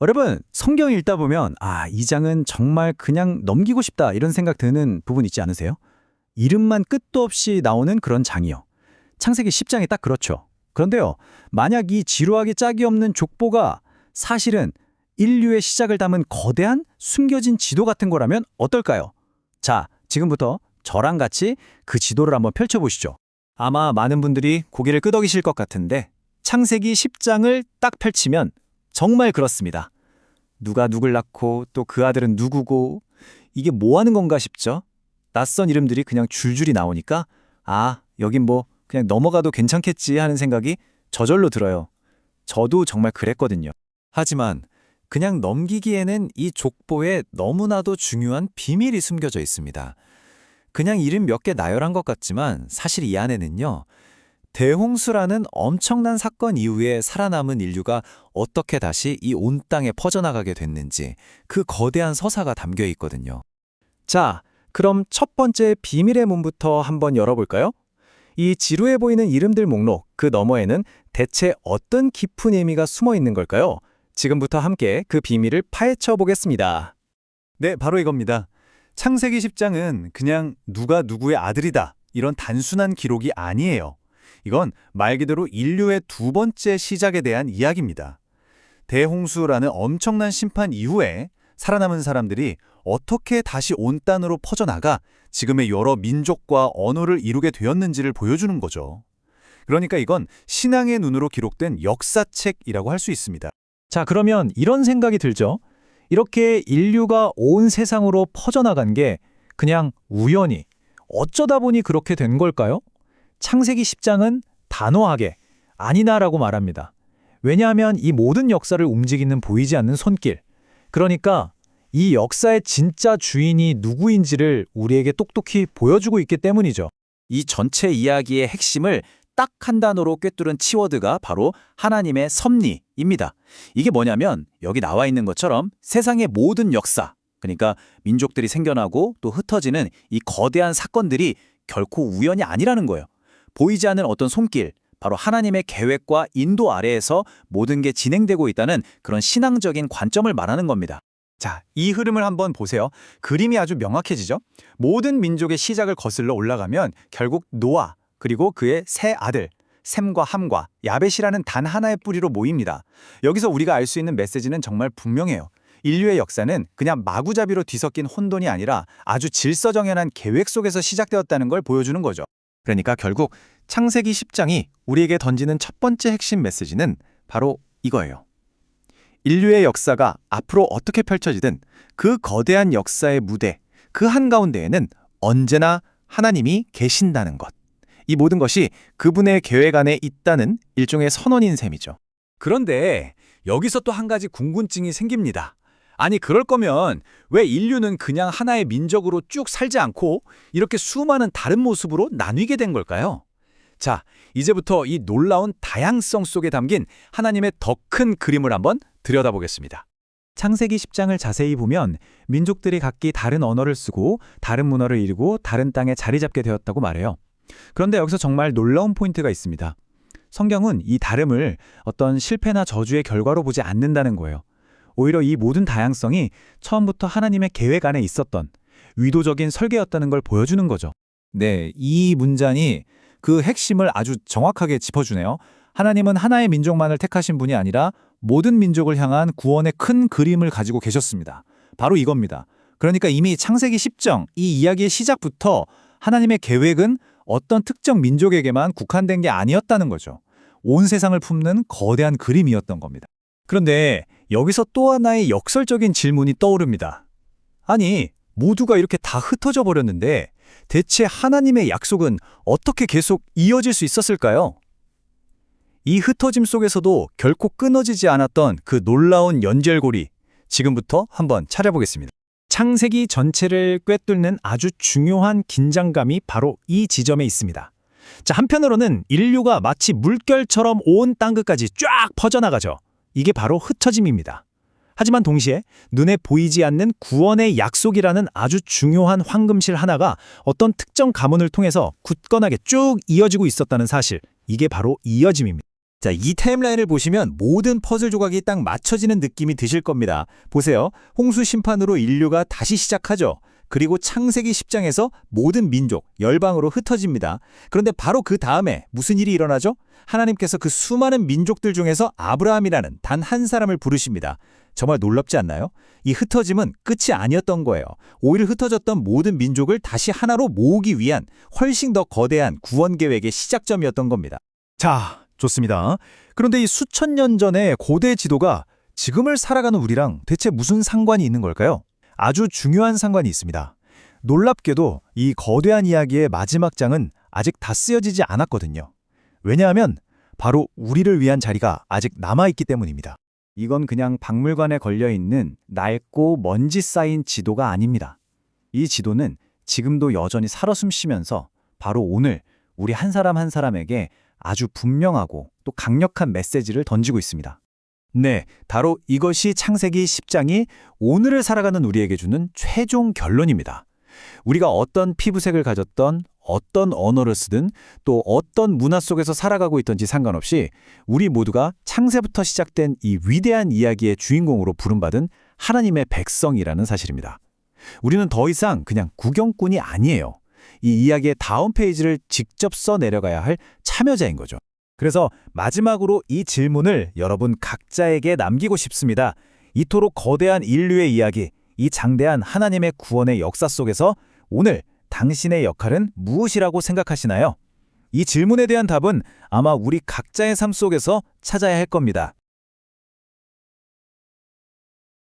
여러분, 성경 읽다 보면 이 장은 정말 그냥 넘기고 싶다 이런 생각 드는 부분 있지 않으세요? 이름만 끝도 없이 나오는 그런 장이요. 창세기 10장이 딱 그렇죠. 그런데요, 만약 이 지루하게 짝이 없는 족보가 사실은 인류의 시작을 담은 거대한 숨겨진 지도 같은 거라면 어떨까요? 자, 지금부터 저랑 같이 그 지도를 한번 펼쳐보시죠. 아마 많은 분들이 고개를 끄덕이실 것 같은데 창세기 10장을 딱 펼치면 정말 그렇습니다. 누가 누굴 낳고 또 그 아들은 누구고 이게 뭐 하는 건가 싶죠? 낯선 이름들이 그냥 줄줄이 나오니까 여긴 뭐 그냥 넘어가도 괜찮겠지 하는 생각이 저절로 들어요. 저도 정말 그랬거든요. 하지만 그냥 넘기기에는 이 족보에 너무나도 중요한 비밀이 숨겨져 있습니다. 그냥 이름 몇 개 나열한 것 같지만 사실 이 안에는요. 대홍수라는 엄청난 사건 이후에 살아남은 인류가 어떻게 다시 이 온 땅에 퍼져나가게 됐는지 그 거대한 서사가 담겨 있거든요. 자, 그럼 첫 번째 비밀의 문부터 한번 열어볼까요? 이 지루해 보이는 이름들 목록, 그 너머에는 대체 어떤 깊은 의미가 숨어 있는 걸까요? 지금부터 함께 그 비밀을 파헤쳐 보겠습니다. 네, 바로 이겁니다. 창세기 10장은 그냥 누가 누구의 아들이다 이런 단순한 기록이 아니에요. 이건 말 그대로 인류의 두 번째 시작에 대한 이야기입니다. 대홍수라는 엄청난 심판 이후에 살아남은 사람들이 어떻게 다시 온 땅으로 퍼져나가 지금의 여러 민족과 언어를 이루게 되었는지를 보여주는 거죠. 그러니까 이건 신앙의 눈으로 기록된 역사책이라고 할 수 있습니다. 자, 그러면 이런 생각이 들죠? 이렇게 인류가 온 세상으로 퍼져나간 게 그냥 우연히, 어쩌다 보니 그렇게 된 걸까요? 창세기 10장은 단호하게 아니다라고 말합니다. 왜냐하면 이 모든 역사를 움직이는 보이지 않는 손길, 그러니까 이 역사의 진짜 주인이 누구인지를 우리에게 똑똑히 보여주고 있기 때문이죠. 이 전체 이야기의 핵심을 딱 한 단어로 꿰뚫은 키워드가 바로 하나님의 섭리입니다. 이게 뭐냐면 여기 나와 있는 것처럼 세상의 모든 역사, 그러니까 민족들이 생겨나고 또 흩어지는 이 거대한 사건들이 결코 우연이 아니라는 거예요. 보이지 않는 어떤 손길, 바로 하나님의 계획과 인도 아래에서 모든 게 진행되고 있다는 그런 신앙적인 관점을 말하는 겁니다. 자, 이 흐름을 한번 보세요. 그림이 아주 명확해지죠? 모든 민족의 시작을 거슬러 올라가면 결국 노아, 그리고 그의 세 아들, 셈과 함과 야벳이라는 단 하나의 뿌리로 모입니다. 여기서 우리가 알 수 있는 메시지는 정말 분명해요. 인류의 역사는 그냥 마구잡이로 뒤섞인 혼돈이 아니라 아주 질서정연한 계획 속에서 시작되었다는 걸 보여주는 거죠. 그러니까 결국 창세기 10장이 우리에게 던지는 첫 번째 핵심 메시지는 바로 이거예요. 인류의 역사가 앞으로 어떻게 펼쳐지든 그 거대한 역사의 무대, 그 한가운데에는 언제나 하나님이 계신다는 것. 이 모든 것이 그분의 계획 안에 있다는 일종의 선언인 셈이죠. 그런데 여기서 또 한 가지 궁금증이 생깁니다. 아니, 그럴 거면 왜 인류는 그냥 하나의 민족으로 쭉 살지 않고 이렇게 수많은 다른 모습으로 나뉘게 된 걸까요? 자, 이제부터 이 놀라운 다양성 속에 담긴 하나님의 더 큰 그림을 한번 들여다보겠습니다. 창세기 10장을 자세히 보면 민족들이 각기 다른 언어를 쓰고 다른 문화를 이루고 다른 땅에 자리 잡게 되었다고 말해요. 그런데 여기서 정말 놀라운 포인트가 있습니다. 성경은 이 다름을 어떤 실패나 저주의 결과로 보지 않는다는 거예요. 오히려 이 모든 다양성이 처음부터 하나님의 계획 안에 있었던 의도적인 설계였다는 걸 보여주는 거죠. 네, 이 문장이 그 핵심을 아주 정확하게 짚어주네요. 하나님은 하나의 민족만을 택하신 분이 아니라 모든 민족을 향한 구원의 큰 그림을 가지고 계셨습니다. 바로 이겁니다. 그러니까 이미 창세기 10장, 이 이야기의 시작부터 하나님의 계획은 어떤 특정 민족에게만 국한된 게 아니었다는 거죠. 온 세상을 품는 거대한 그림이었던 겁니다. 그런데 여기서 또 하나의 역설적인 질문이 떠오릅니다. 아니, 모두가 이렇게 다 흩어져 버렸는데 대체 하나님의 약속은 어떻게 계속 이어질 수 있었을까요? 이 흩어짐 속에서도 결코 끊어지지 않았던 그 놀라운 연결고리, 지금부터 한번 찾아보겠습니다. 창세기 전체를 꿰뚫는 아주 중요한 긴장감이 바로 이 지점에 있습니다. 자, 한편으로는 인류가 마치 물결처럼 온 땅끝까지 쫙 퍼져나가죠. 이게 바로 흩어짐입니다. 하지만 동시에 눈에 보이지 않는 구원의 약속이라는 아주 중요한 황금실 하나가 어떤 특정 가문을 통해서 굳건하게 쭉 이어지고 있었다는 사실, 이게 바로 이어짐입니다. 자, 이 타임라인을 보시면 모든 퍼즐 조각이 딱 맞춰지는 느낌이 드실 겁니다. 보세요. 홍수 심판으로 인류가 다시 시작하죠. 그리고 창세기 10장에서 모든 민족, 열방으로 흩어집니다. 그런데 바로 그 다음에 무슨 일이 일어나죠? 하나님께서 그 수많은 민족들 중에서 아브라함이라는 단 한 사람을 부르십니다. 정말 놀랍지 않나요? 이 흩어짐은 끝이 아니었던 거예요. 오히려 흩어졌던 모든 민족을 다시 하나로 모으기 위한 훨씬 더 거대한 구원 계획의 시작점이었던 겁니다. 자, 좋습니다. 그런데 이 수천 년 전의 고대 지도가 지금을 살아가는 우리랑 대체 무슨 상관이 있는 걸까요? 아주 중요한 상관이 있습니다. 놀랍게도 이 거대한 이야기의 마지막 장은 아직 다 쓰여지지 않았거든요. 왜냐하면 바로 우리를 위한 자리가 아직 남아있기 때문입니다. 이건 그냥 박물관에 걸려있는 낡고 먼지 쌓인 지도가 아닙니다. 이 지도는 지금도 여전히 살아 숨쉬면서 바로 오늘 우리 한 사람 한 사람에게 아주 분명하고 또 강력한 메시지를 던지고 있습니다. 네, 바로 이것이 창세기 10장이 오늘을 살아가는 우리에게 주는 최종 결론입니다. 우리가 어떤 피부색을 가졌던, 어떤 언어를 쓰든, 또 어떤 문화 속에서 살아가고 있던지 상관없이 우리 모두가 창세부터 시작된 이 위대한 이야기의 주인공으로 부름받은 하나님의 백성이라는 사실입니다. 우리는 더 이상 그냥 구경꾼이 아니에요. 이 이야기의 다음 페이지를 직접 써 내려가야 할 참여자인 거죠. 그래서 마지막으로 이 질문을 여러분 각자에게 남기고 싶습니다. 이토록 거대한 인류의 이야기, 이 장대한 하나님의 구원의 역사 속에서 오늘 당신의 역할은 무엇이라고 생각하시나요? 이 질문에 대한 답은 아마 우리 각자의 삶 속에서 찾아야 할 겁니다.